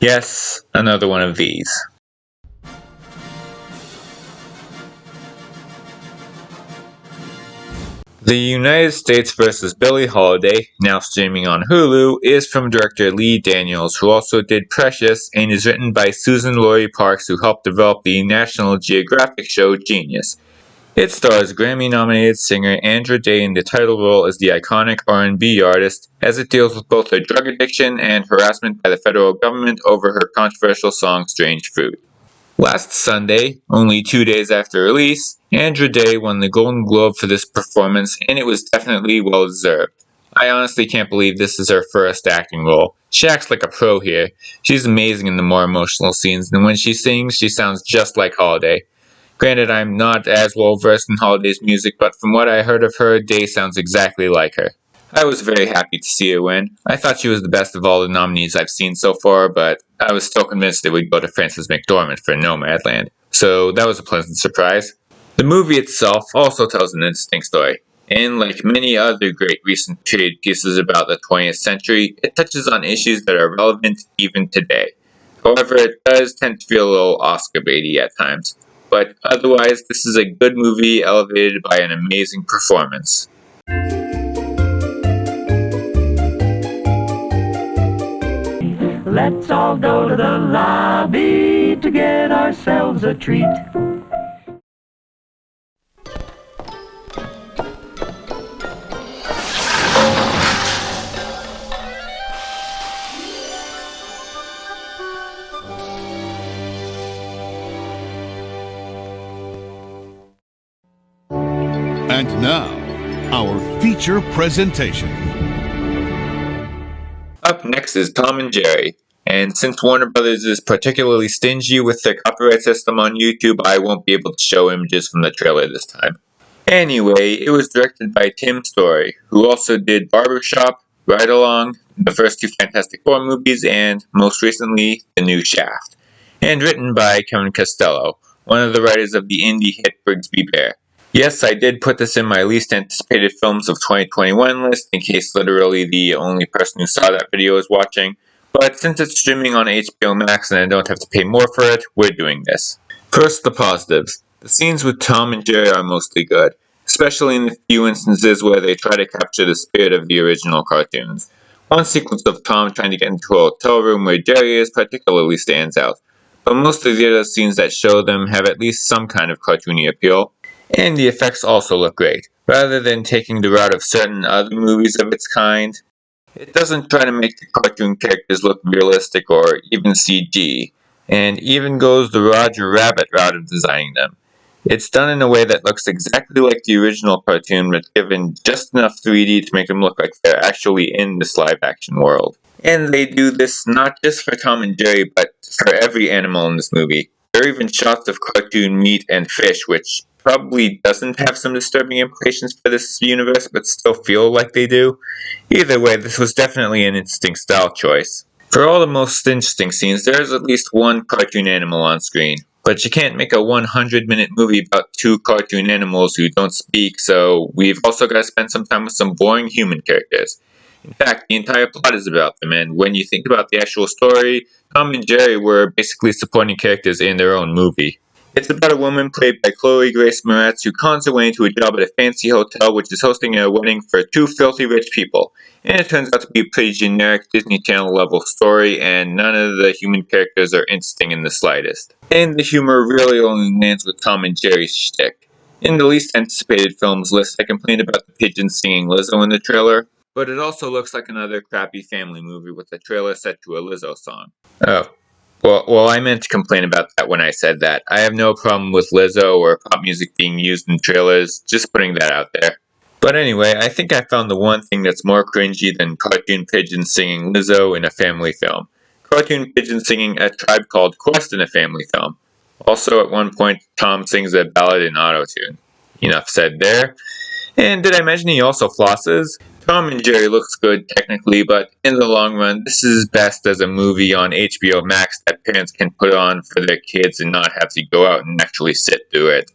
Yes, another one of these. The United States vs. Billie Holliday, now streaming on Hulu, is from director Lee Daniels, who also did Precious, and is written by Susan Laurie Parks, who helped develop the National Geographic show Genius. It stars Grammy-nominated singer Andra Day in the title role as the iconic R&B artist, as it deals with both her drug addiction and harassment by the federal government over her controversial song Strange Fruit. Last Sunday, only 2 days after release, Andra Day won the Golden Globe for this performance, and it was definitely well deserved. I honestly can't believe this is her first acting role. She acts like a pro here. She's amazing in the more emotional scenes, and when she sings, she sounds just like Holiday. Granted, I'm not as well versed in Holiday's music, but from what I heard of her, Day sounds exactly like her. I was very happy to see her win. I thought she was the best of all the nominees I've seen so far, but I was still convinced it would go to Frances McDormand for Nomadland, so that was a pleasant surprise. The movie itself also tells an interesting story, and like many other great recent period pieces about the 20th century, it touches on issues that are relevant even today. However, it does tend to feel a little Oscar baity at times, but otherwise this is a good movie elevated by an amazing performance. Let's all go to the lobby to get ourselves a treat. And now, our feature presentation. Up next is Tom and Jerry, and since Warner Brothers is particularly stingy with their copyright system on YouTube, I won't be able to show images from the trailer this time. Anyway, it was directed by Tim Story, who also did Barbershop, Ride Along, the first two Fantastic Four movies, and most recently, the new Shaft, and written by Kevin Costello, one of the writers of the indie hit Brigsby Bear. Yes, I did put this in my least anticipated films of 2021 list in case literally the only person who saw that video is watching, but since it's streaming on HBO Max and I don't have to pay more for it, we're doing this. First, the positives. The scenes with Tom and Jerry are mostly good, especially in the few instances where they try to capture the spirit of the original cartoons. One sequence of Tom trying to get into a hotel room where Jerry is particularly stands out, but most of the other scenes that show them have at least some kind of cartoony appeal. And the effects also look great. Rather than taking the route of certain other movies of its kind, it doesn't try to make the cartoon characters look realistic or even CG, and even goes the Roger Rabbit route of designing them. It's done in a way that looks exactly like the original cartoon, but given just enough 3D to make them look like they're actually in this live-action world. And they do this not just for Tom and Jerry, but for every animal in this movie. There are even shots of cartoon meat and fish, which probably doesn't have some disturbing implications for this universe, but still feel like they do. Either way, this was definitely an interesting style choice. For all the most interesting scenes, there is at least one cartoon animal on screen, but you can't make a 100-minute movie about two cartoon animals who don't speak, so we've also got to spend some time with some boring human characters. In fact, the entire plot is about them, and when you think about the actual story, Tom and Jerry were basically supporting characters in their own movie. It's about a woman played by Chloe Grace Moretz who cons her way into a job at a fancy hotel which is hosting a wedding for two filthy rich people. And it turns out to be a pretty generic Disney Channel level story, and none of the human characters are interesting in the slightest. And the humor really only lands with Tom and Jerry's shtick. In the least anticipated films list, I complained about the pigeons singing Lizzo in the trailer, but it also looks like another crappy family movie with a trailer set to a Lizzo song. Oh. Well, I meant to complain about that when I said that. I have no problem with Lizzo or pop music being used in trailers, just putting that out there. But anyway, I think I found the one thing that's more cringy than cartoon pigeons singing Lizzo in a family film. Cartoon pigeons singing A Tribe Called Quest in a family film. Also, at one point, Tom sings a ballad in autotune. Enough said there. And did I mention he also flosses? Tom and Jerry looks good technically, but in the long run, this is best as a movie on HBO Max that parents can put on for their kids and not have to go out and actually sit through it.